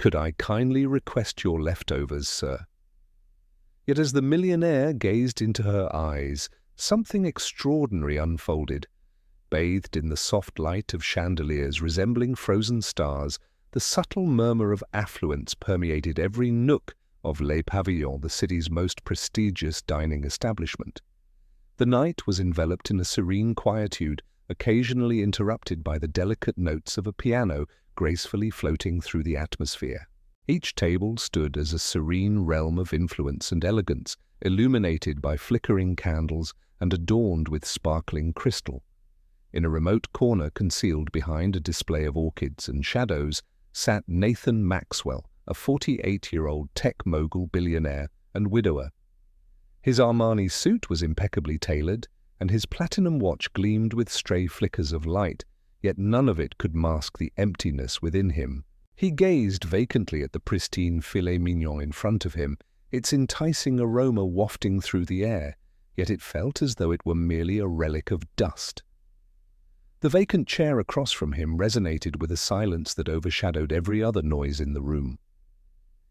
"Could I kindly request your leftovers, sir?" Yet as the millionaire gazed into her eyes, something extraordinary unfolded. Bathed in the soft light of chandeliers resembling frozen stars, the subtle murmur of affluence permeated every nook of Les Pavillons, the city's most prestigious dining establishment. The night was enveloped in a serene quietude, occasionally interrupted by the delicate notes of a piano gracefully floating through the atmosphere. Each table stood as a serene realm of influence and elegance, illuminated by flickering candles and adorned with sparkling crystal. In a remote corner concealed behind a display of orchids and shadows sat Nathan Maxwell, a 48-year-old tech mogul billionaire and widower. His Armani suit was impeccably tailored, and his platinum watch gleamed with stray flickers of light, yet none of it could mask the emptiness within him. He gazed vacantly at the pristine filet mignon in front of him, its enticing aroma wafting through the air, yet it felt as though it were merely a relic of dust. The vacant chair across from him resonated with a silence that overshadowed every other noise in the room.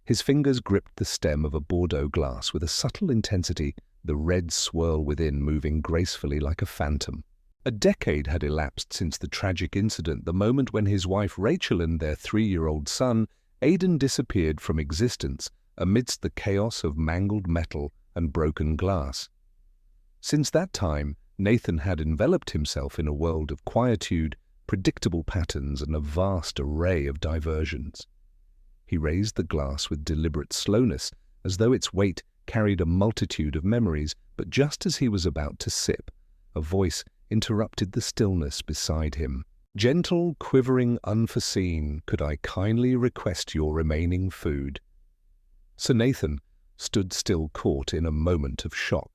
His fingers gripped the stem of a Bordeaux glass with a subtle intensity, the red swirl within moving gracefully like a phantom. A decade had elapsed since the tragic incident, the moment when his wife Rachel and their 3-year-old son, Aidan, disappeared from existence amidst the chaos of mangled metal and broken glass. Since that time, Nathan had enveloped himself in a world of quietude, predictable patterns, and a vast array of diversions. He raised the glass with deliberate slowness, as though its weight carried a multitude of memories, but just as he was about to sip, a voice interrupted the stillness beside him. "Gentle, quivering, unforeseen, could I kindly request your remaining food?" Sir Nathan stood still, caught in a moment of shock.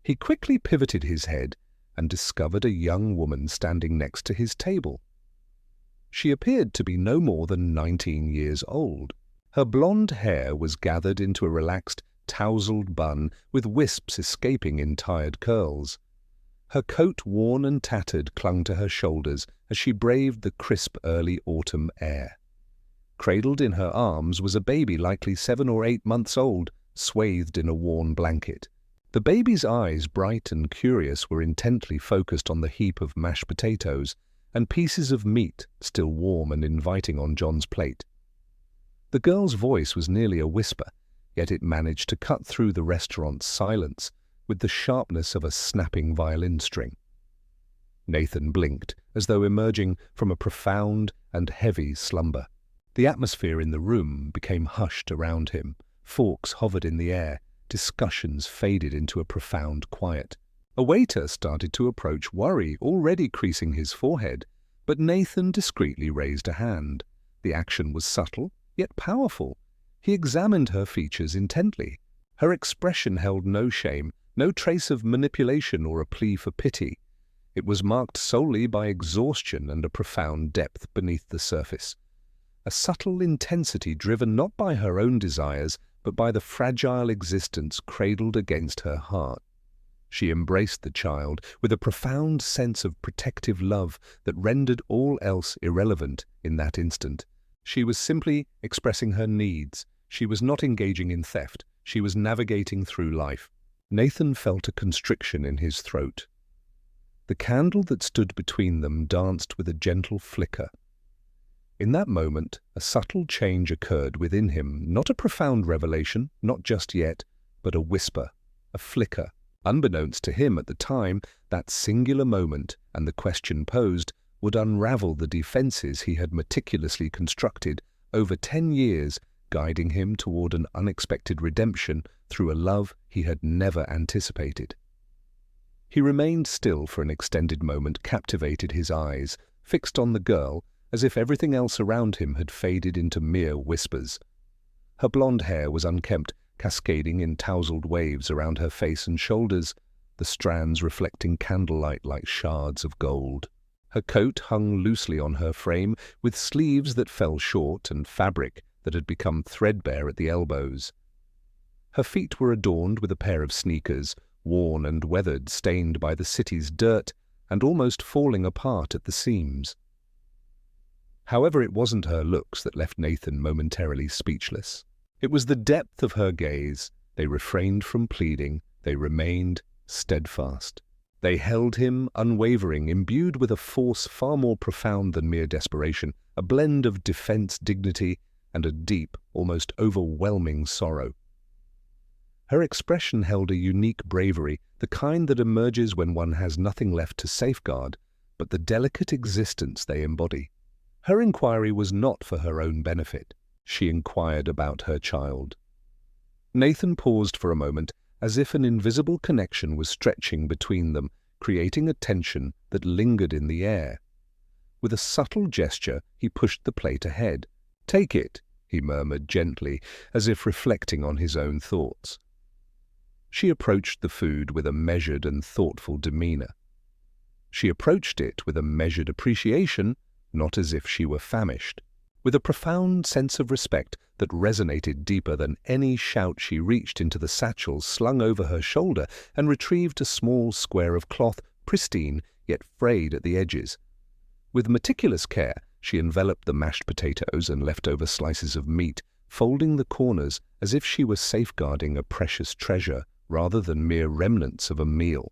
He quickly pivoted his head and discovered a young woman standing next to his table. She appeared to be no more than 19 years old. Her blonde hair was gathered into a relaxed, tousled bun with wisps escaping in tired curls. Her coat, worn and tattered, clung to her shoulders as she braved the crisp early autumn air. Cradled in her arms was a baby likely 7 or 8 months old, swathed in a worn blanket. The baby's eyes, bright and curious, were intently focused on the heap of mashed potatoes and pieces of meat still warm and inviting on John's plate. The girl's voice was nearly a whisper, yet it managed to cut through the restaurant's silence with the sharpness of a snapping violin string. Nathan blinked, as though emerging from a profound and heavy slumber. The atmosphere in the room became hushed around him. Forks hovered in the air. Discussions faded into a profound quiet. A waiter started to approach, worry already creasing his forehead, but Nathan discreetly raised a hand. The action was subtle, yet powerful. He examined her features intently. Her expression held no shame, no trace of manipulation or a plea for pity. It was marked solely by exhaustion and a profound depth beneath the surface. A subtle intensity driven not by her own desires, but by the fragile existence cradled against her heart. She embraced the child with a profound sense of protective love that rendered all else irrelevant in that instant. She was simply expressing her needs. She was not engaging in theft. She was navigating through life. Nathan felt a constriction in his throat. The candle that stood between them danced with a gentle flicker. In that moment, a subtle change occurred within him, not a profound revelation, not just yet, but a whisper, a flicker. Unbeknownst to him at the time, that singular moment and the question posed would unravel the defenses he had meticulously constructed over 10 years, guiding him toward an unexpected redemption through a love he had never anticipated. He remained still for an extended moment, captivated, his eyes fixed on the girl, as if everything else around him had faded into mere whispers. Her blonde hair was unkempt, cascading in tousled waves around her face and shoulders, the strands reflecting candlelight like shards of gold. Her coat hung loosely on her frame, with sleeves that fell short and fabric that had become threadbare at the elbows. Her feet were adorned with a pair of sneakers, worn and weathered, stained by the city's dirt, and almost falling apart at the seams. However, it wasn't her looks that left Nathan momentarily speechless. It was the depth of her gaze. They refrained from pleading. They remained steadfast. They held him, unwavering, imbued with a force far more profound than mere desperation, a blend of defense, dignity, and a deep, almost overwhelming sorrow. Her expression held a unique bravery, the kind that emerges when one has nothing left to safeguard, but the delicate existence they embody. Her inquiry was not for her own benefit. She inquired about her child. Nathan paused for a moment, as if an invisible connection was stretching between them, creating a tension that lingered in the air. With a subtle gesture, he pushed the plate ahead. "Take it," he murmured gently, as if reflecting on his own thoughts. She approached the food with a measured and thoughtful demeanor. She approached it with a measured appreciation, not as if she were famished. With a profound sense of respect that resonated deeper than any shout, she reached into the satchel slung over her shoulder and retrieved a small square of cloth, pristine yet frayed at the edges. With meticulous care, she enveloped the mashed potatoes and leftover slices of meat, folding the corners as if she were safeguarding a precious treasure rather than mere remnants of a meal.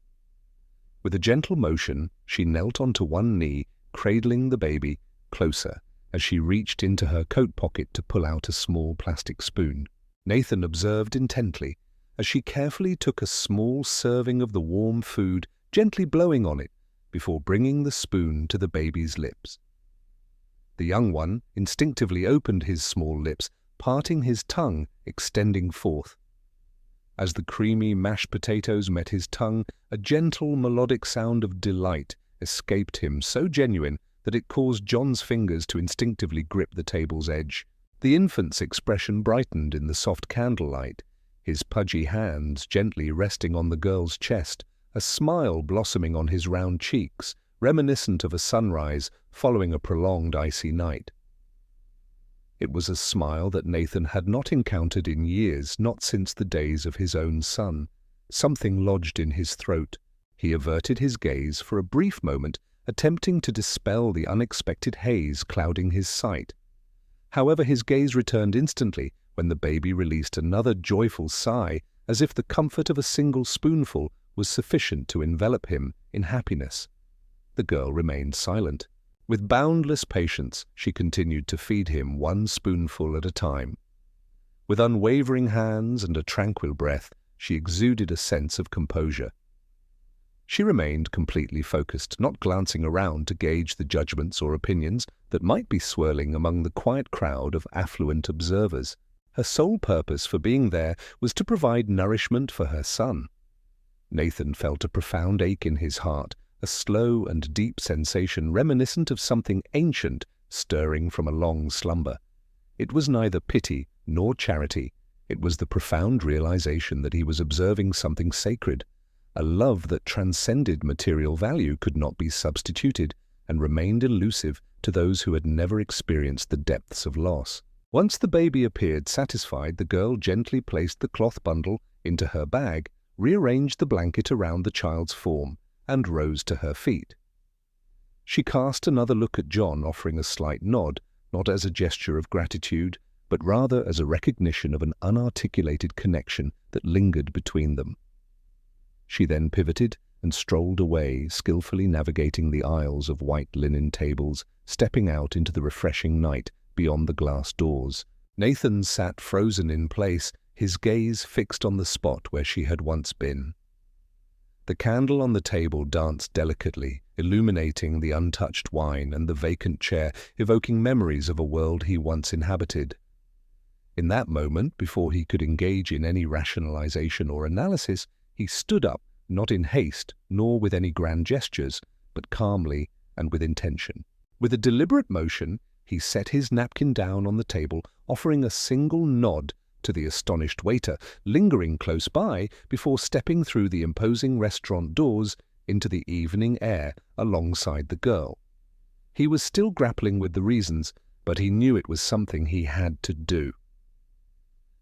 With a gentle motion, she knelt onto one knee, cradling the baby closer as she reached into her coat pocket to pull out a small plastic spoon. Nathan observed intently as she carefully took a small serving of the warm food, gently blowing on it before bringing the spoon to the baby's lips. The young one instinctively opened his small lips, parting his tongue, extending forth. As the creamy mashed potatoes met his tongue, a gentle melodic sound of delight escaped him, so genuine that it caused John's fingers to instinctively grip the table's edge. The infant's expression brightened in the soft candlelight, his pudgy hands gently resting on the girl's chest, a smile blossoming on his round cheeks, reminiscent of a sunrise following a prolonged icy night. It was a smile that Nathan had not encountered in years, not since the days of his own son. Something lodged in his throat. He averted his gaze for a brief moment, attempting to dispel the unexpected haze clouding his sight. However, his gaze returned instantly when the baby released another joyful sigh, as if the comfort of a single spoonful was sufficient to envelop him in happiness. The girl remained silent. With boundless patience, she continued to feed him one spoonful at a time. With unwavering hands and a tranquil breath, she exuded a sense of composure. She remained completely focused, not glancing around to gauge the judgments or opinions that might be swirling among the quiet crowd of affluent observers. Her sole purpose for being there was to provide nourishment for her son. Nathan felt a profound ache in his heart, a slow and deep sensation reminiscent of something ancient stirring from a long slumber. It was neither pity nor charity. It was the profound realization that he was observing something sacred. A love that transcended material value could not be substituted and remained elusive to those who had never experienced the depths of loss. Once the baby appeared satisfied, the girl gently placed the cloth bundle into her bag, rearranged the blanket around the child's form, and rose to her feet. She cast another look at John, offering a slight nod, not as a gesture of gratitude, but rather as a recognition of an unarticulated connection that lingered between them. She then pivoted and strolled away, skillfully navigating the aisles of white linen tables, stepping out into the refreshing night beyond the glass doors. Nathan sat frozen in place, his gaze fixed on the spot where she had once been. The candle on the table danced delicately, illuminating the untouched wine and the vacant chair, evoking memories of a world he once inhabited. In that moment, before he could engage in any rationalization or analysis, he stood up, not in haste, nor with any grand gestures, but calmly and with intention. With a deliberate motion, he set his napkin down on the table, offering a single nod to the astonished waiter, lingering close by before stepping through the imposing restaurant doors into the evening air alongside the girl. He was still grappling with the reasons, but he knew it was something he had to do.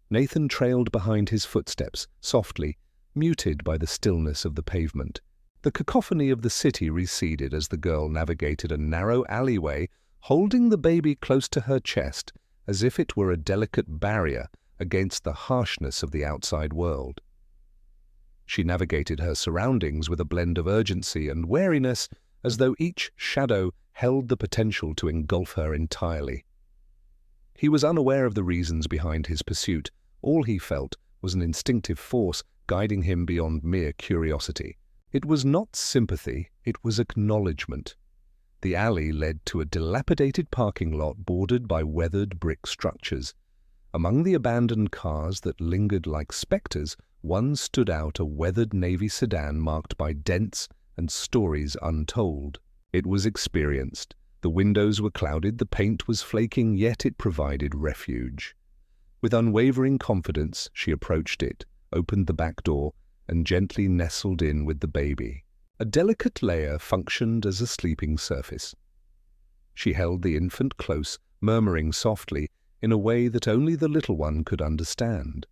Nathan trailed behind his footsteps, softly, muted by the stillness of the pavement. The cacophony of the city receded as the girl navigated a narrow alleyway holding the baby close to her chest as if it were a delicate barrier against the harshness of the outside world. She navigated her surroundings with a blend of urgency and wariness, as though each shadow held the potential to engulf her entirely. He was unaware of the reasons behind his pursuit. All he felt was an instinctive force guiding him beyond mere curiosity. It was not sympathy, it was acknowledgement. The alley led to a dilapidated parking lot bordered by weathered brick structures. Among the abandoned cars that lingered like spectres, one stood out, a weathered navy sedan marked by dents and stories untold. It was experienced. The windows were clouded, the paint was flaking, yet it provided refuge. With unwavering confidence, she approached it, opened the back door, and gently nestled in with the baby. A delicate layer functioned as a sleeping surface. She held the infant close, murmuring softly, in a way that only the little one could understand.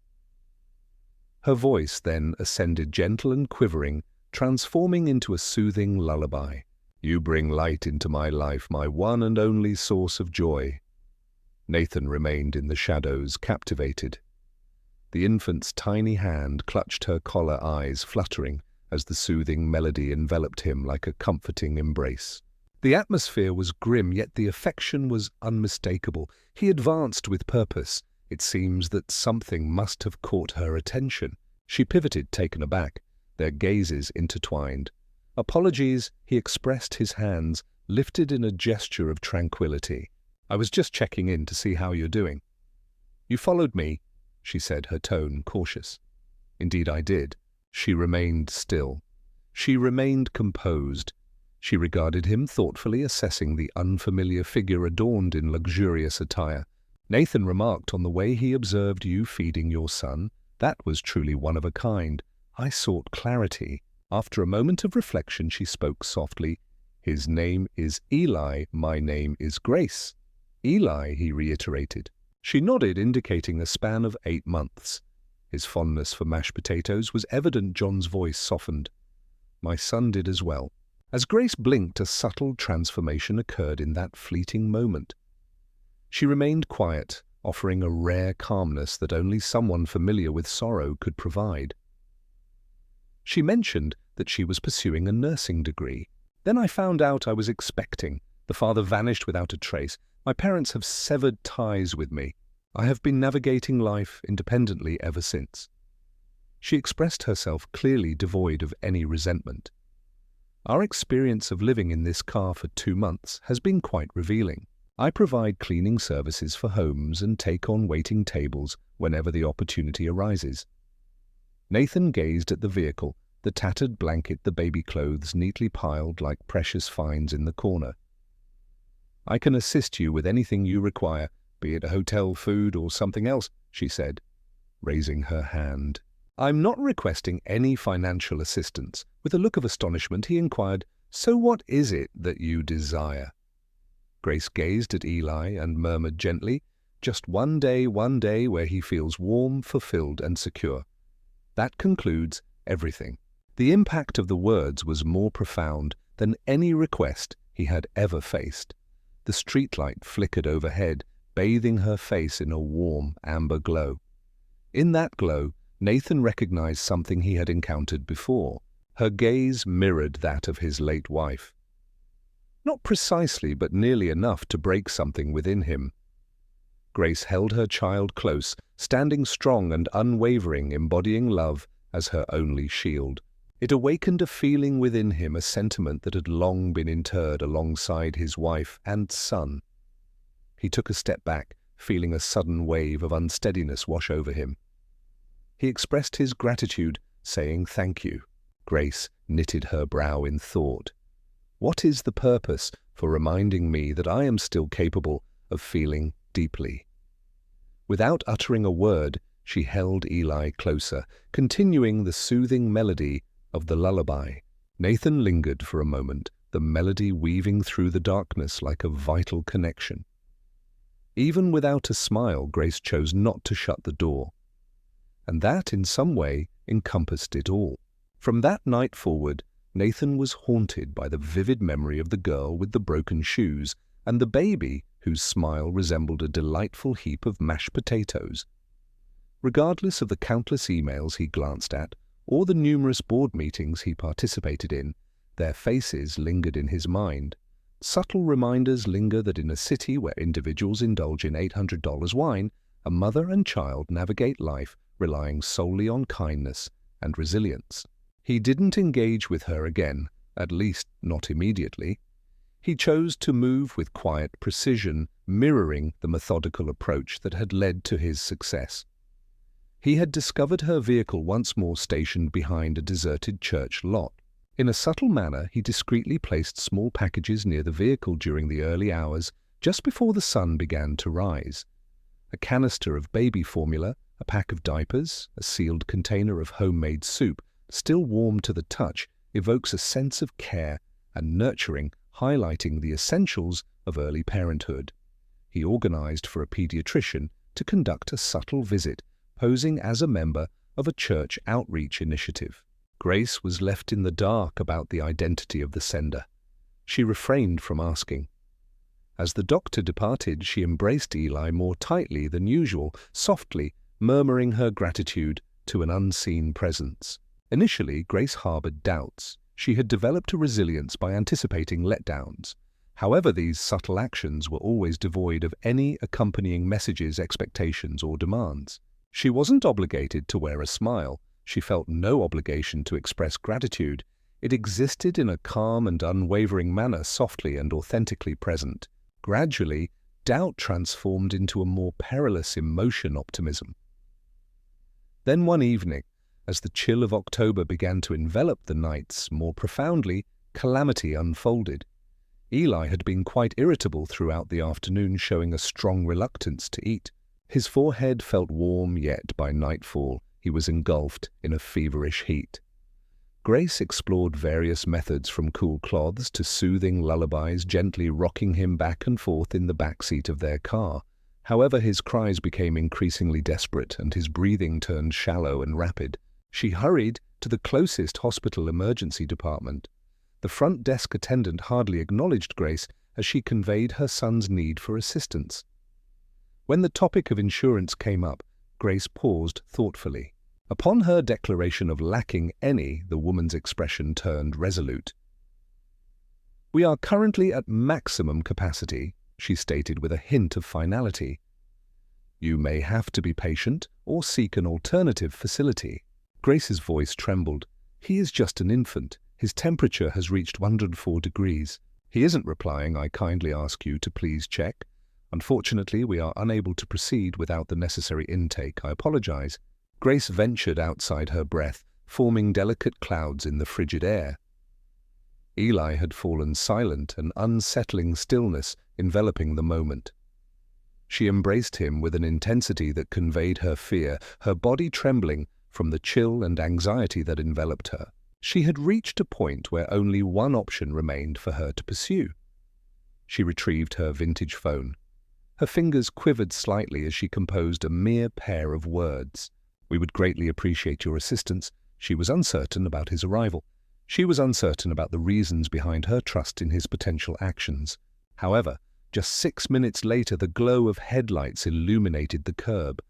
Her voice then ascended, gentle and quivering, transforming into a soothing lullaby. "You bring light into my life, my one and only source of joy." Nathan remained in the shadows, captivated. The infant's tiny hand clutched her collar, eyes fluttering as the soothing melody enveloped him like a comforting embrace. The atmosphere was grim, yet the affection was unmistakable. He advanced with purpose. It seems that something must have caught her attention. She pivoted, taken aback, their gazes intertwined. "Apologies," he expressed, his hands lifted in a gesture of tranquility. "I was just checking in to see how you're doing." "You followed me," she said, her tone cautious. "Indeed I did." She remained still. She remained composed. She regarded him thoughtfully, assessing the unfamiliar figure adorned in luxurious attire. "Nathan remarked on the way he observed you feeding your son. That was truly one of a kind. I sought clarity." After a moment of reflection, she spoke softly. "His name is Eli, my name is Grace." "Eli," he reiterated. She nodded, indicating a span of 8 months. His fondness for mashed potatoes was evident. John's voice softened. "My son did as well." As Grace blinked, a subtle transformation occurred in that fleeting moment. She remained quiet, offering a rare calmness that only someone familiar with sorrow could provide. She mentioned that she was pursuing a nursing degree. "Then I found out I was expecting. The father vanished without a trace. My parents have severed ties with me. I have been navigating life independently ever since." She expressed herself clearly, devoid of any resentment. "Our experience of living in this car for 2 months has been quite revealing. I provide cleaning services for homes and take on waiting tables whenever the opportunity arises." Nathan gazed at the vehicle, the tattered blanket, the baby clothes neatly piled like precious finds in the corner. "I can assist you with anything you require, be it hotel food or something else," she said, raising her hand. "I'm not requesting any financial assistance." With a look of astonishment, he inquired, "So what is it that you desire?" Grace gazed at Eli and murmured gently, "Just one day where he feels warm, fulfilled, and secure. That concludes everything." The impact of the words was more profound than any request he had ever faced. The streetlight flickered overhead, bathing her face in a warm, amber glow. In that glow, Nathan recognized something he had encountered before. Her gaze mirrored that of his late wife. Not precisely, but nearly enough to break something within him. Grace held her child close, standing strong and unwavering, embodying love as her only shield. It awakened a feeling within him, a sentiment that had long been interred alongside his wife and son. He took a step back, feeling a sudden wave of unsteadiness wash over him. He expressed his gratitude, saying thank you. Grace knitted her brow in thought. What is the purpose for reminding me that I am still capable of feeling deeply? Without uttering a word, she held Eli closer, continuing the soothing melody of the lullaby. Nathan lingered for a moment, the melody weaving through the darkness like a vital connection. Even without a smile, Grace chose not to shut the door. And that, in some way, encompassed it all. From that night forward, Nathan was haunted by the vivid memory of the girl with the broken shoes and the baby, whose smile resembled a delightful heap of mashed potatoes. Regardless of the countless emails he glanced at, or the numerous board meetings he participated in, their faces lingered in his mind. Subtle reminders linger that in a city where individuals indulge in $800 wine, a mother and child navigate life relying solely on kindness and resilience. He didn't engage with her again, at least not immediately. He chose to move with quiet precision, mirroring the methodical approach that had led to his success. He had discovered her vehicle once more stationed behind a deserted church lot. In a subtle manner, he discreetly placed small packages near the vehicle during the early hours, just before the sun began to rise. A canister of baby formula, a pack of diapers, a sealed container of homemade soup, still warm to the touch, evokes a sense of care and nurturing, highlighting the essentials of early parenthood. He organized for a pediatrician to conduct a subtle visit, posing as a member of a church outreach initiative. Grace was left in the dark about the identity of the sender. She refrained from asking. As the doctor departed, she embraced Eli more tightly than usual, softly murmuring her gratitude to an unseen presence. Initially, Grace harbored doubts. She had developed a resilience by anticipating letdowns. However, these subtle actions were always devoid of any accompanying messages, expectations, or demands. She wasn't obligated to wear a smile. She felt no obligation to express gratitude. It existed in a calm and unwavering manner, softly and authentically present. Gradually, doubt transformed into a more perilous emotion, optimism. Then one evening, as the chill of October began to envelop the nights more profoundly, calamity unfolded. Eli had been quite irritable throughout the afternoon, showing a strong reluctance to eat. His forehead felt warm, yet by nightfall he was engulfed in a feverish heat. Grace explored various methods, from cool cloths to soothing lullabies, gently rocking him back and forth in the back seat of their car. However, his cries became increasingly desperate and his breathing turned shallow and rapid. She hurried to the closest hospital emergency department. The front desk attendant hardly acknowledged Grace as she conveyed her son's need for assistance. When the topic of insurance came up, Grace paused thoughtfully. Upon her declaration of lacking any, the woman's expression turned resolute. "We are currently at maximum capacity," she stated with a hint of finality. "You may have to be patient or seek an alternative facility." Grace's voice trembled. "He is just an infant. His temperature has reached 104 degrees. He isn't replying. I kindly ask you to please check. Unfortunately, we are unable to proceed without the necessary intake. I apologize." Grace ventured outside her breath, forming delicate clouds in the frigid air. Eli had fallen silent, an unsettling stillness enveloping the moment. She embraced him with an intensity that conveyed her fear, her body trembling from the chill and anxiety that enveloped her. She had reached a point where only one option remained for her to pursue. She retrieved her vintage phone. Her fingers quivered slightly as she composed a mere pair of words. "We would greatly appreciate your assistance." She was uncertain about his arrival. She was uncertain about the reasons behind her trust in his potential actions. However, just 6 minutes later, the glow of headlights illuminated the curb.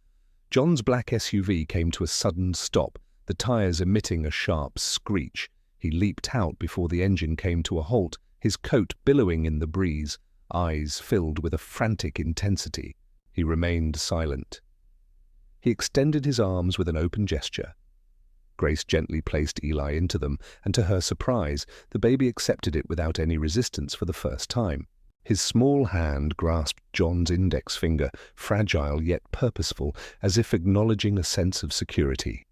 John's black SUV came to a sudden stop, the tires emitting a sharp screech. He leaped out before the engine came to a halt, his coat billowing in the breeze, eyes filled with a frantic intensity. He remained silent. He extended his arms with an open gesture. Grace gently placed Eli into them, and to her surprise, the baby accepted it without any resistance for the first time. His small hand grasped John's index finger, fragile yet purposeful, as if acknowledging a sense of security.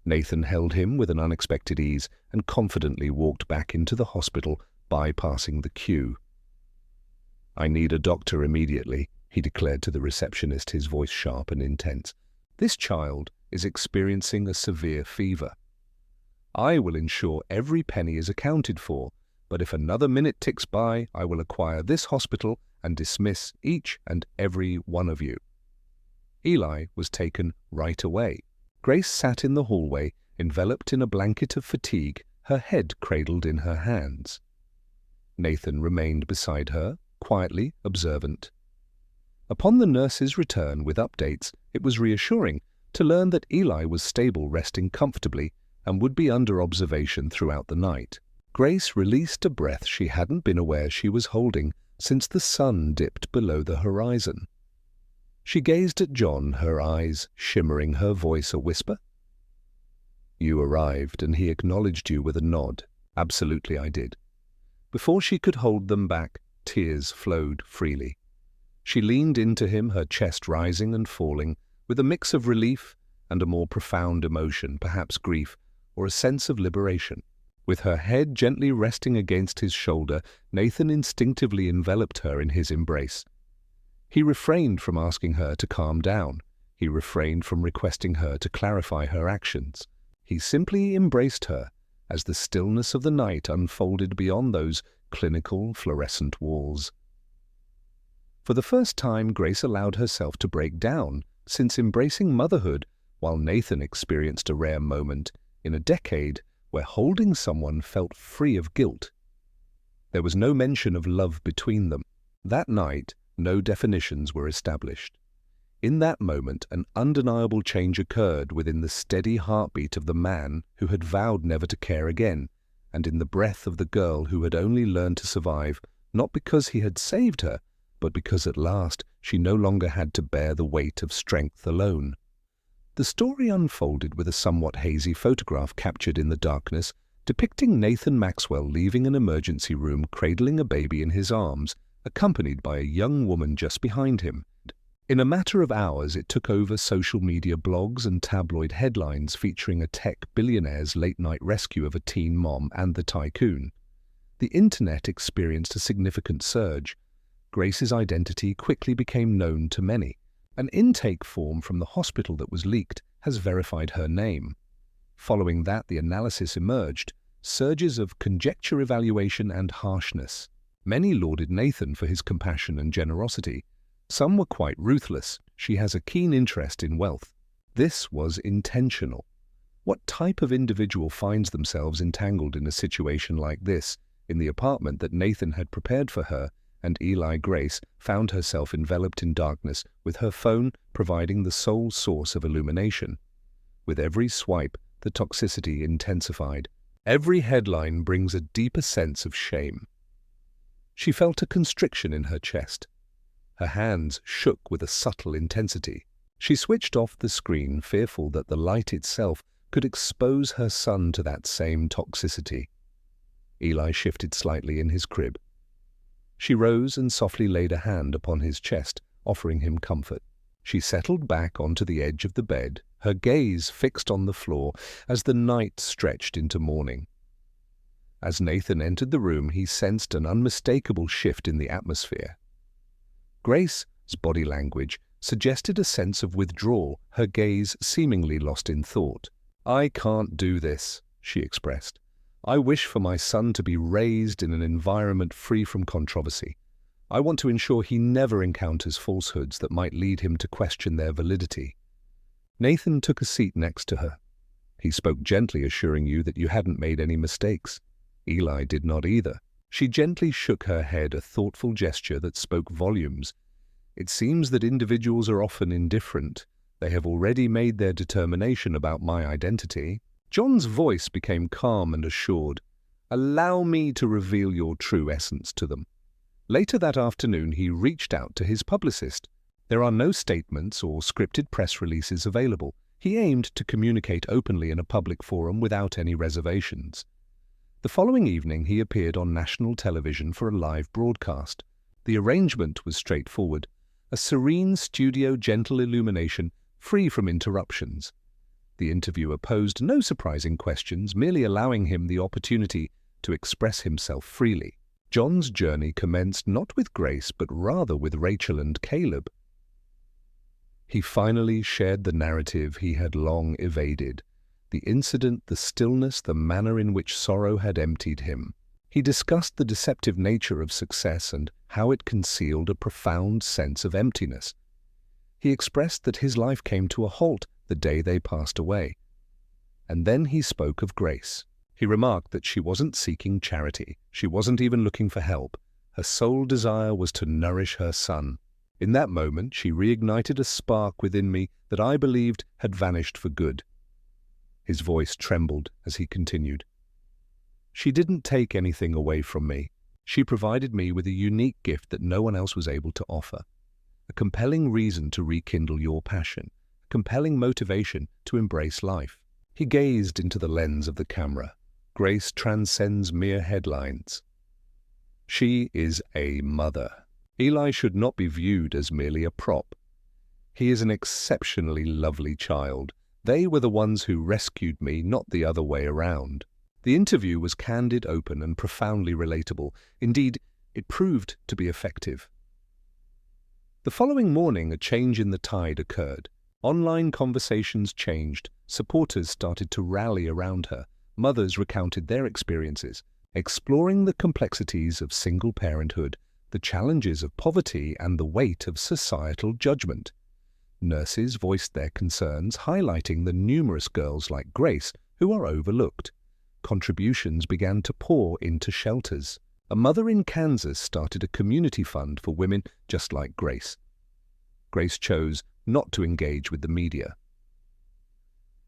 Nathan held him with an unexpected ease and confidently walked back into the hospital, bypassing the queue. "I need a doctor immediately," he declared to the receptionist, his voice sharp and intense. "This child is experiencing a severe fever. I will ensure every penny is accounted for, but if another minute ticks by, I will acquire this hospital and dismiss each and every one of you." Eli was taken right away. Grace sat in the hallway, enveloped in a blanket of fatigue, her head cradled in her hands. Nathan remained beside her, quiet quietly observant. Upon the nurse's return with updates, it was reassuring to learn that Eli was stable, resting comfortably, and would be under observation throughout the night. Grace released a breath she hadn't been aware she was holding since the sun dipped below the horizon. She gazed at John, her eyes shimmering, her voice a whisper. "You arrived, and he acknowledged you with a nod." "Absolutely, I did." Before she could hold them back, tears flowed freely. She leaned into him, her chest rising and falling, with a mix of relief and a more profound emotion, perhaps grief, or a sense of liberation. With her head gently resting against his shoulder, Nathan instinctively enveloped her in his embrace. He refrained from asking her to calm down. He refrained from requesting her to clarify her actions. He simply embraced her as the stillness of the night unfolded beyond those clinical, fluorescent walls. For the first time, Grace allowed herself to break down since embracing motherhood, while Nathan experienced a rare moment in a decade where holding someone felt free of guilt. There was no mention of love between them. That night, no definitions were established. In that moment, an undeniable change occurred within the steady heartbeat of the man who had vowed never to care again, and in the breath of the girl who had only learned to survive, not because he had saved her, but because at last she no longer had to bear the weight of strength alone. The story unfolded with a somewhat hazy photograph captured in the darkness, depicting Nathan Maxwell leaving an emergency room cradling a baby in his arms, accompanied by a young woman just behind him. In a matter of hours, it took over social media blogs and tabloid headlines featuring a tech billionaire's late-night rescue of a teen mom and the tycoon. The internet experienced a significant surge. Grace's identity quickly became known to many. An intake form from the hospital that was leaked has verified her name. Following that, the analysis emerged, surges of conjecture, evaluation, and harshness. Many lauded Nathan for his compassion and generosity. Some were quite ruthless. "She has a keen interest in wealth." This was intentional. What type of individual finds themselves entangled in a situation like this? In the apartment that Nathan had prepared for her, and Eli, Grace found herself enveloped in darkness, with her phone providing the sole source of illumination. With every swipe, the toxicity intensified. Every headline brings a deeper sense of shame. She felt a constriction in her chest. Her hands shook with a subtle intensity. She switched off the screen, fearful that the light itself could expose her son to that same toxicity. Eli shifted slightly in his crib. She rose and softly laid a hand upon his chest, offering him comfort. She settled back onto the edge of the bed, her gaze fixed on the floor as the night stretched into morning. As Nathan entered the room, he sensed an unmistakable shift in the atmosphere. Grace's body language suggested a sense of withdrawal, her gaze seemingly lost in thought. "I can't do this," she expressed. "I wish for my son to be raised in an environment free from controversy. I want to ensure he never encounters falsehoods that might lead him to question their validity." Nathan took a seat next to her. He spoke gently, assuring you that you hadn't made any mistakes. Eli did not either. She gently shook her head, a thoughtful gesture that spoke volumes. "It seems that individuals are often indifferent. They have already made their determination about my identity." John's voice became calm and assured. "Allow me to reveal your true essence to them." Later that afternoon, he reached out to his publicist. There are no statements or scripted press releases available. He aimed to communicate openly in a public forum without any reservations. The following evening, he appeared on national television for a live broadcast. The arrangement was straightforward. A serene studio, gentle illumination, free from interruptions. The interviewer posed no surprising questions, merely allowing him the opportunity to express himself freely. John's journey commenced not with Grace, but rather with Rachel and Caleb. He finally shared the narrative he had long evaded. The incident, the stillness, the manner in which sorrow had emptied him. He discussed the deceptive nature of success and how it concealed a profound sense of emptiness. He expressed that his life came to a halt the day they passed away. And then he spoke of Grace. He remarked that she wasn't seeking charity. She wasn't even looking for help. Her sole desire was to nourish her son. In that moment, she reignited a spark within me that I believed had vanished for good. His voice trembled as he continued. She didn't take anything away from me. She provided me with a unique gift that no one else was able to offer. A compelling reason to rekindle your passion. A compelling motivation to embrace life. He gazed into the lens of the camera. Grace transcends mere headlines. She is a mother. Eli should not be viewed as merely a prop. He is an exceptionally lovely child. They were the ones who rescued me, not the other way around. The interview was candid, open, and profoundly relatable. Indeed, it proved to be effective. The following morning, a change in the tide occurred. Online conversations changed. Supporters started to rally around her. Mothers recounted their experiences, exploring the complexities of single parenthood, the challenges of poverty, and the weight of societal judgment. Nurses voiced their concerns, highlighting the numerous girls like Grace who are overlooked. Contributions began to pour into shelters. A mother in Kansas started a community fund for women just like Grace. Grace chose not to engage with the media.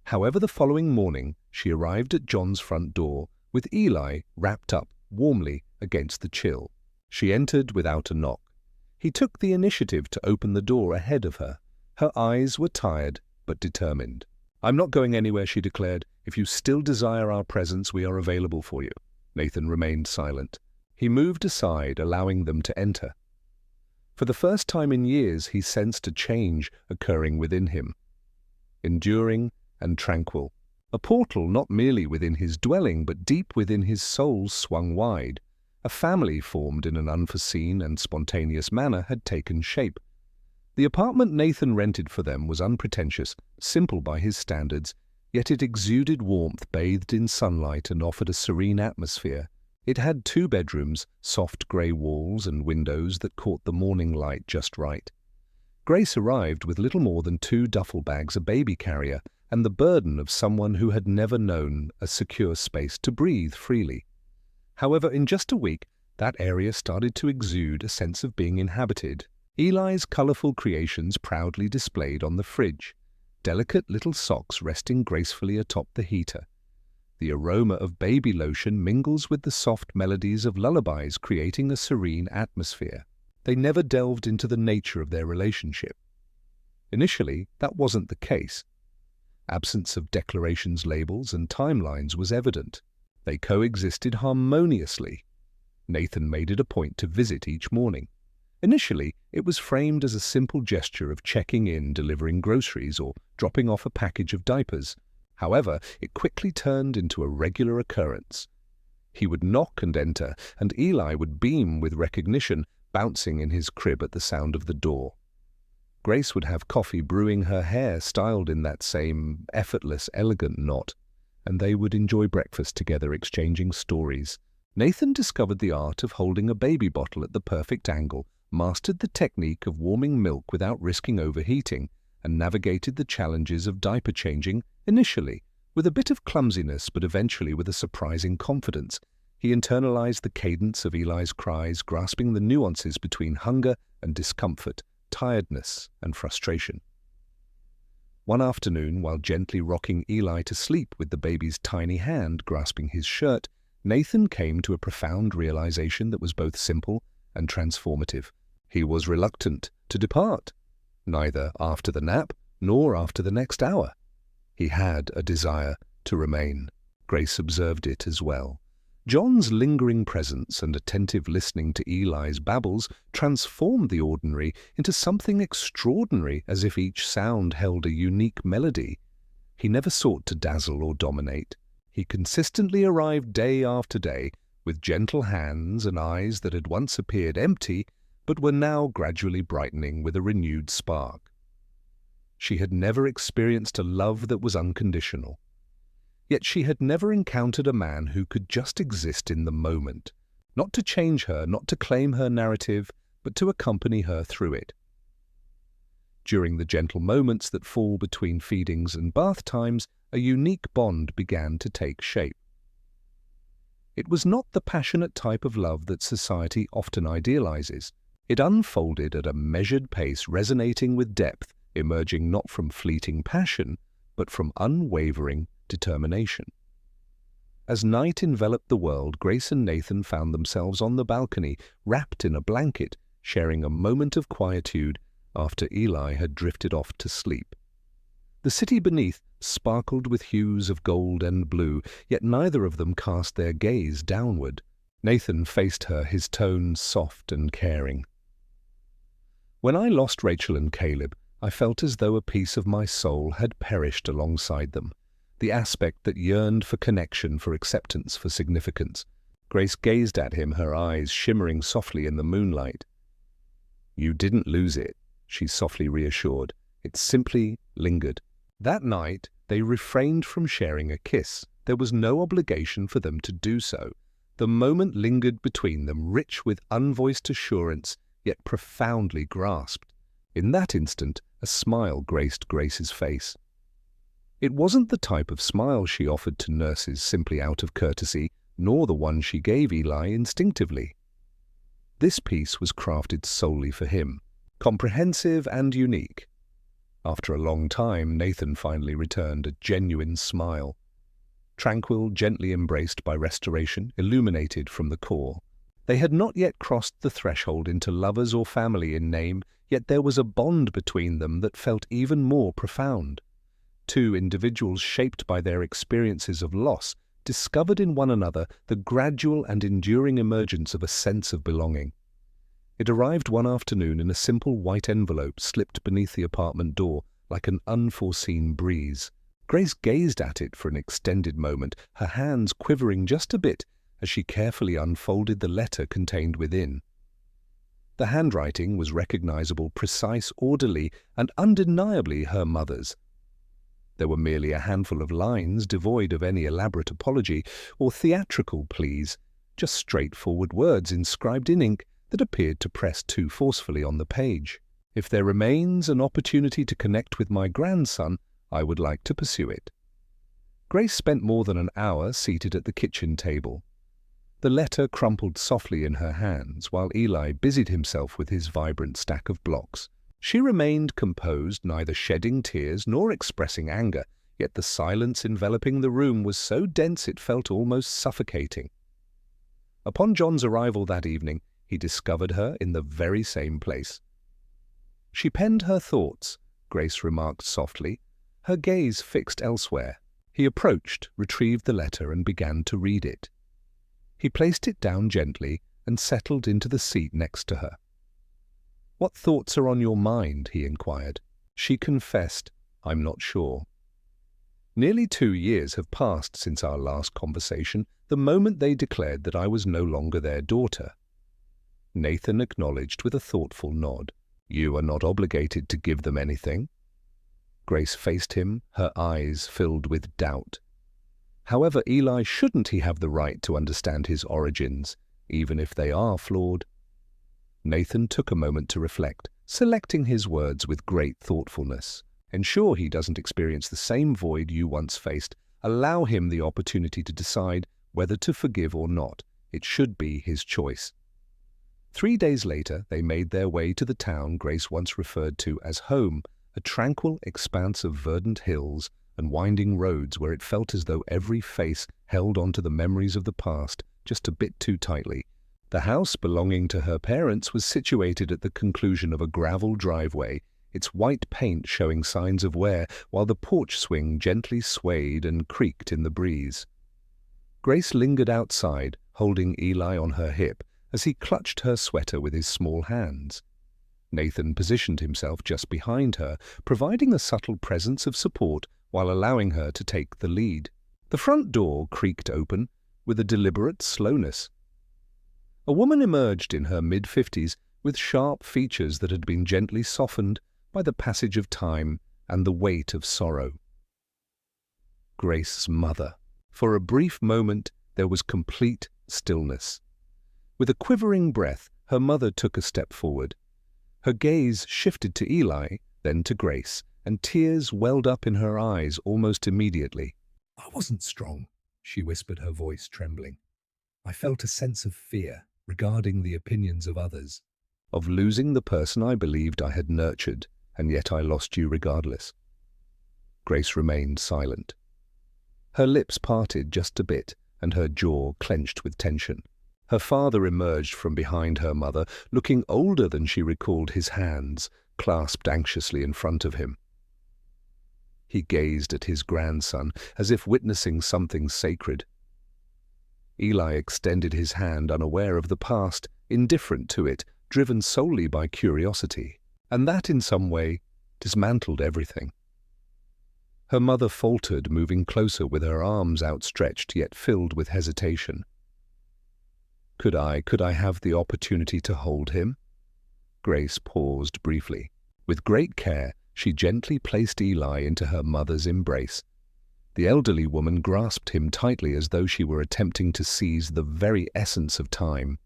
However, the following morning, she arrived at John's front door with Eli wrapped up warmly against the chill. She entered without a knock. He took the initiative to open the door ahead of her. Her eyes were tired but determined. "I'm not going anywhere," she declared. "If you still desire our presence, we are available for you." Nathan remained silent. He moved aside, allowing them to enter. For the first time in years, he sensed a change occurring within him. Enduring and tranquil. A portal not merely within his dwelling, but deep within his soul swung wide. A family formed in an unforeseen and spontaneous manner had taken shape. The apartment Nathan rented for them was unpretentious, simple by his standards, yet it exuded warmth, bathed in sunlight, and offered a serene atmosphere. It had 2 bedrooms, soft grey walls and windows that caught the morning light just right. Grace arrived with little more than 2 duffel bags, a baby carrier, and the burden of someone who had never known a secure space to breathe freely. However, in just a week, that area started to exude a sense of being inhabited. Eli's colourful creations proudly displayed on the fridge, delicate little socks resting gracefully atop the heater. The aroma of baby lotion mingles with the soft melodies of lullabies, creating a serene atmosphere. They never delved into the nature of their relationship. Initially, that wasn't the case. Absence of declarations, labels, and timelines was evident. They coexisted harmoniously. Nathan made it a point to visit each morning. Initially, it was framed as a simple gesture of checking in, delivering groceries, or dropping off a package of diapers. However, it quickly turned into a regular occurrence. He would knock and enter, and Eli would beam with recognition, bouncing in his crib at the sound of the door. Grace would have coffee brewing, her hair styled in that same effortless, elegant knot, and they would enjoy breakfast together, exchanging stories. Nathan discovered the art of holding a baby bottle at the perfect angle, mastered the technique of warming milk without risking overheating, and navigated the challenges of diaper changing, initially with a bit of clumsiness but eventually with a surprising confidence. He internalized the cadence of Eli's cries, grasping the nuances between hunger and discomfort, tiredness and frustration. One afternoon, while gently rocking Eli to sleep with the baby's tiny hand grasping his shirt, Nathan came to a profound realization that was both simple and transformative. He was reluctant to depart, neither after the nap nor after the next hour. He had a desire to remain. Grace observed it as well. John's lingering presence and attentive listening to Eli's babbles transformed the ordinary into something extraordinary, as if each sound held a unique melody. He never sought to dazzle or dominate. He consistently arrived day after day, with gentle hands and eyes that had once appeared empty, but were now gradually brightening with a renewed spark. She had never experienced a love that was unconditional. Yet she had never encountered a man who could just exist in the moment, not to change her, not to claim her narrative, but to accompany her through it. During the gentle moments that fall between feedings and bath times, a unique bond began to take shape. It was not the passionate type of love that society often idealizes. It unfolded at a measured pace, resonating with depth, emerging not from fleeting passion, but from unwavering determination. As night enveloped the world, Grace and Nathan found themselves on the balcony, wrapped in a blanket, sharing a moment of quietude after Eli had drifted off to sleep. The city beneath sparkled with hues of gold and blue, yet neither of them cast their gaze downward. Nathan faced her, his tone soft and caring. "When I lost Rachel and Caleb, I felt as though a piece of my soul had perished alongside them. The aspect that yearned for connection, for acceptance, for significance." Grace gazed at him, her eyes shimmering softly in the moonlight. "You didn't lose it," she softly reassured. "It simply lingered." That night, they refrained from sharing a kiss. There was no obligation for them to do so. The moment lingered between them, rich with unvoiced assurance, yet profoundly grasped. In that instant, a smile graced Grace's face. It wasn't the type of smile she offered to nurses simply out of courtesy, nor the one she gave Eli instinctively. This piece was crafted solely for him, comprehensive and unique. After a long time, Nathan finally returned, a genuine smile. Tranquil, gently embraced by restoration, illuminated from the core. They had not yet crossed the threshold into lovers or family in name, yet there was a bond between them that felt even more profound. Two individuals shaped by their experiences of loss discovered in one another the gradual and enduring emergence of a sense of belonging. It arrived one afternoon in a simple white envelope slipped beneath the apartment door like an unforeseen breeze. Grace gazed at it for an extended moment, her hands quivering just a bit as she carefully unfolded the letter contained within. The handwriting was recognizable, precise, orderly, and undeniably her mother's. There were merely a handful of lines devoid of any elaborate apology or theatrical pleas, just straightforward words inscribed in ink that appeared to press too forcefully on the page. "If there remains an opportunity to connect with my grandson, I would like to pursue it." Grace spent more than an hour seated at the kitchen table. The letter crumpled softly in her hands while Eli busied himself with his vibrant stack of blocks. She remained composed, neither shedding tears nor expressing anger, yet the silence enveloping the room was so dense it felt almost suffocating. Upon John's arrival that evening, he discovered her in the very same place. "She penned her thoughts," Grace remarked softly, her gaze fixed elsewhere. He approached, retrieved the letter, and began to read it. He placed it down gently and settled into the seat next to her. "What thoughts are on your mind?" he inquired. She confessed, "I'm not sure." "Nearly 2 years have passed since our last conversation, the moment they declared that I was no longer their daughter." Nathan acknowledged with a thoughtful nod. "You are not obligated to give them anything." Grace faced him, her eyes filled with doubt. "However, Eli, shouldn't he have the right to understand his origins, even if they are flawed?" Nathan took a moment to reflect, selecting his words with great thoughtfulness. "Ensure he doesn't experience the same void you once faced. Allow him the opportunity to decide whether to forgive or not. It should be his choice." 3 days later, they made their way to the town Grace once referred to as home, a tranquil expanse of verdant hills and winding roads where it felt as though every face held onto the memories of the past just a bit too tightly. The house belonging to her parents was situated at the conclusion of a gravel driveway, its white paint showing signs of wear, while the porch swing gently swayed and creaked in the breeze. Grace lingered outside, holding Eli on her hip, as he clutched her sweater with his small hands. Nathan positioned himself just behind her, providing a subtle presence of support while allowing her to take the lead. The front door creaked open with a deliberate slowness. A woman emerged in her mid-50s with sharp features that had been gently softened by the passage of time and the weight of sorrow. Grace's mother. For a brief moment, there was complete stillness. With a quivering breath, her mother took a step forward. Her gaze shifted to Eli, then to Grace, and tears welled up in her eyes almost immediately. "I wasn't strong," she whispered, her voice trembling. I felt a sense of fear regarding the opinions of others, of losing the person I believed I had nurtured, and yet I lost you regardless. Grace remained silent. Her lips parted just a bit, and her jaw clenched with tension. Her father emerged from behind her mother, looking older than she recalled, his hands clasped anxiously in front of him. He gazed at his grandson as if witnessing something sacred. Eli extended his hand, unaware of the past, indifferent to it, driven solely by curiosity, and that in some way dismantled everything. Her mother faltered, moving closer with her arms outstretched yet filled with hesitation. Could I have the opportunity to hold him? Grace paused briefly. With great care, she gently placed Eli into her mother's embrace. The elderly woman grasped him tightly as though she were attempting to seize the very essence of time.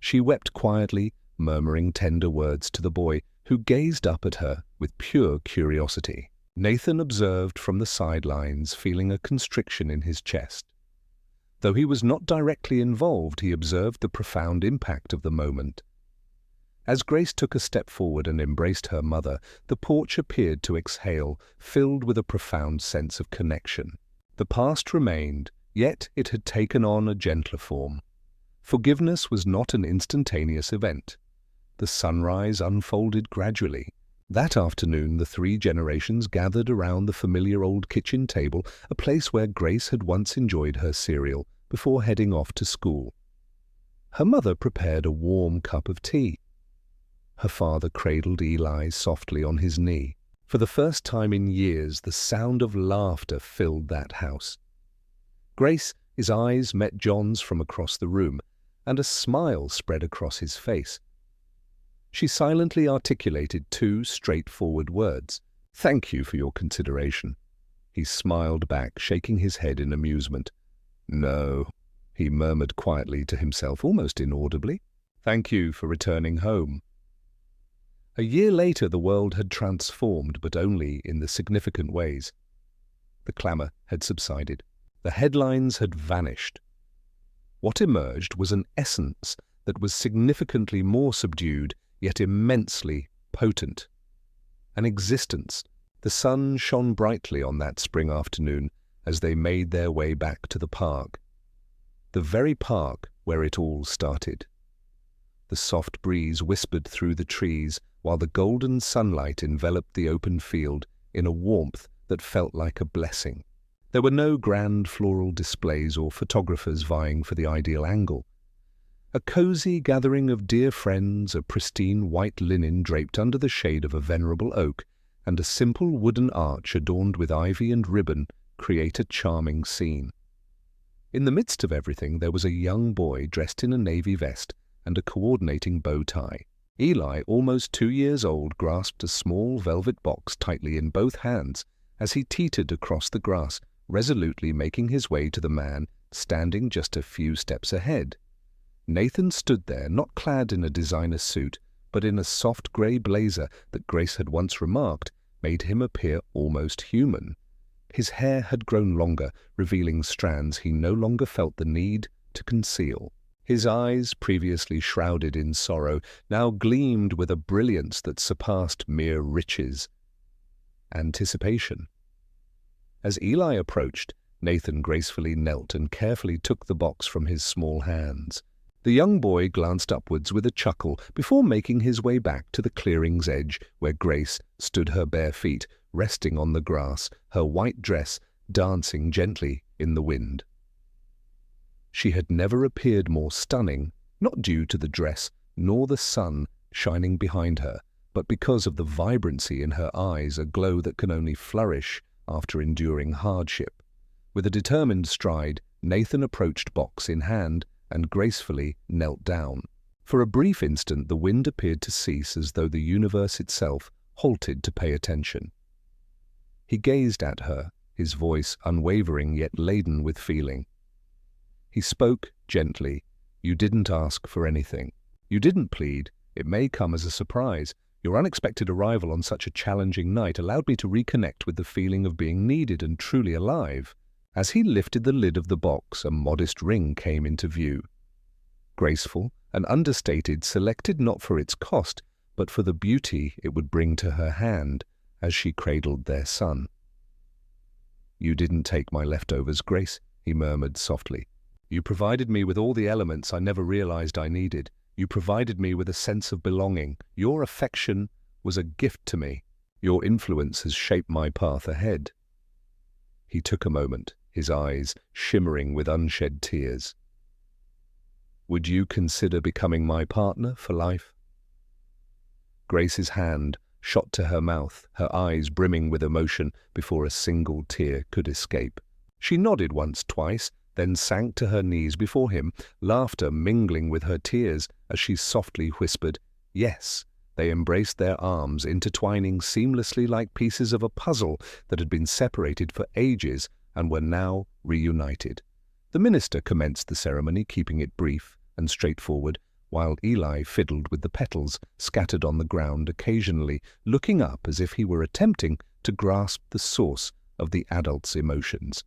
She wept quietly, murmuring tender words to the boy, who gazed up at her with pure curiosity. Nathan observed from the sidelines, feeling a constriction in his chest. Though he was not directly involved, he observed the profound impact of the moment. As Grace took a step forward and embraced her mother, the porch appeared to exhale, filled with a profound sense of connection. The past remained, yet it had taken on a gentler form. Forgiveness was not an instantaneous event. The sunrise unfolded gradually. That afternoon, the three generations gathered around the familiar old kitchen table, a place where Grace had once enjoyed her cereal before heading off to school. Her mother prepared a warm cup of tea. Her father cradled Eli softly on his knee. For the first time in years, the sound of laughter filled that house. Grace's eyes met John's from across the room, and a smile spread across his face. She silently articulated two straightforward words. "Thank you for your consideration." He smiled back, shaking his head in amusement. "No," he murmured quietly to himself, almost inaudibly. "Thank you for returning home." A year later, the world had transformed, but only in the significant ways. The clamour had subsided. The headlines had vanished. What emerged was an essence that was significantly more subdued, yet immensely potent. An existence. The sun shone brightly on that spring afternoon as they made their way back to the park. The very park where it all started. The soft breeze whispered through the trees, while the golden sunlight enveloped the open field in a warmth that felt like a blessing. There were no grand floral displays or photographers vying for the ideal angle. A cozy gathering of dear friends, a pristine white linen draped under the shade of a venerable oak, and a simple wooden arch adorned with ivy and ribbon create a charming scene. In the midst of everything, there was a young boy dressed in a navy vest and a coordinating bow tie. Eli, almost 2 years old, grasped a small velvet box tightly in both hands as he teetered across the grass, resolutely making his way to the man standing just a few steps ahead. Nathan stood there, not clad in a designer suit, but in a soft grey blazer that Grace had once remarked made him appear almost human. His hair had grown longer, revealing strands he no longer felt the need to conceal. His eyes, previously shrouded in sorrow, now gleamed with a brilliance that surpassed mere riches. Anticipation. As Eli approached, Nathan gracefully knelt and carefully took the box from his small hands. The young boy glanced upwards with a chuckle before making his way back to the clearing's edge, where Grace stood, her bare feet resting on the grass, her white dress dancing gently in the wind. She had never appeared more stunning, not due to the dress nor the sun shining behind her, but because of the vibrancy in her eyes, a glow that can only flourish after enduring hardship. With a determined stride, Nathan approached, box in hand, and gracefully knelt down. For a brief instant, the wind appeared to cease, as though the universe itself halted to pay attention. He gazed at her, his voice unwavering yet laden with feeling. He spoke gently. "You didn't ask for anything. You didn't plead. It may come as a surprise. Your unexpected arrival on such a challenging night allowed me to reconnect with the feeling of being needed and truly alive." As he lifted the lid of the box, a modest ring came into view. graceful and understated, selected not for its cost, but for the beauty it would bring to her hand as she cradled their son. "You didn't take my leftovers, Grace," he murmured softly. "You provided me with all the elements I never realized I needed. You provided me with a sense of belonging. Your affection was a gift to me. Your influence has shaped my path ahead." He took a moment, his eyes shimmering with unshed tears. "Would you consider becoming my partner for life?" Grace's hand shot to her mouth, her eyes brimming with emotion before a single tear could escape. She nodded once, twice, then sank to her knees before him, laughter mingling with her tears as she softly whispered, "Yes." They embraced their arms, intertwining seamlessly like pieces of a puzzle that had been separated for ages and were now reunited. The minister commenced the ceremony, keeping it brief and straightforward, while Eli fiddled with the petals scattered on the ground, occasionally looking up as if he were attempting to grasp the source of the adult's emotions.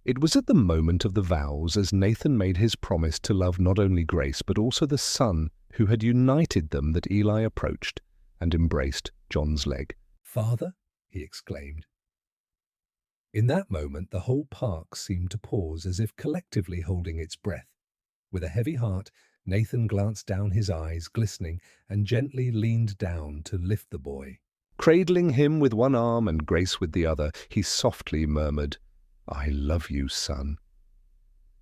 It was at the moment of the vows, as Nathan made his promise to love not only Grace but also the son who had united them, that Eli approached and embraced John's leg. "Father," he exclaimed. In that moment, the whole park seemed to pause, as if collectively holding its breath. With a heavy heart, Nathan glanced down, his eyes glistening, and gently leaned down to lift the boy. Cradling him with one arm and Grace with the other, he softly murmured, "I love you, son."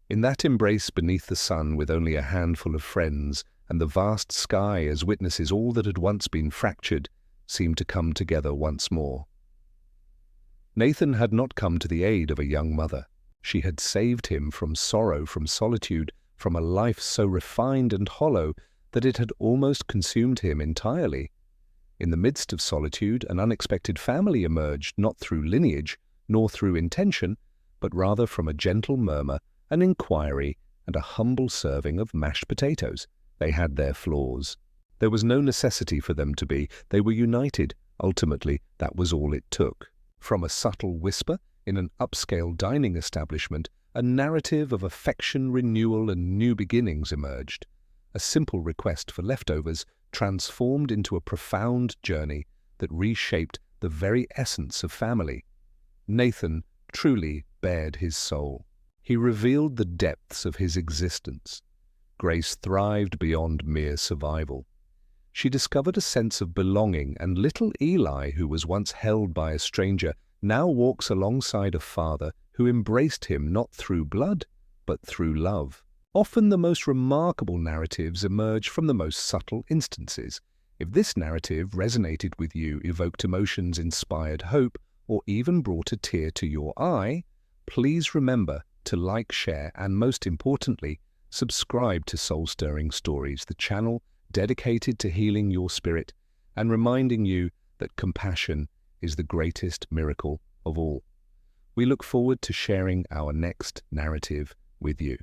In that embrace beneath the sun, with only a handful of friends, and the vast sky as witnesses, all that had once been fractured seemed to come together once more. Nathan had not come to the aid of a young mother. She had saved him from sorrow, from solitude, from a life so refined and hollow that it had almost consumed him entirely. In the midst of solitude, an unexpected family emerged, not through lineage, nor through intention, but rather from a gentle murmur, an inquiry, and a humble serving of mashed potatoes. They had their flaws. There was no necessity for them to be. They were united. Ultimately, that was all it took. From a subtle whisper in an upscale dining establishment, a narrative of affection, renewal, and new beginnings emerged. A simple request for leftovers transformed into a profound journey that reshaped the very essence of family. Nathan truly bared his soul. He revealed the depths of his existence. Grace thrived beyond mere survival. She discovered a sense of belonging, and little Eli, who was once held by a stranger, now walks alongside a father who embraced him not through blood, but through love. Often the most remarkable narratives emerge from the most subtle instances. If this narrative resonated with you, evoked emotions, inspired hope, or even brought a tear to your eye, please remember to like, share, and most importantly, subscribe to Soul Stirring Stories, the channel dedicated to healing your spirit and reminding you that compassion is the greatest miracle of all. We look forward to sharing our next narrative with you.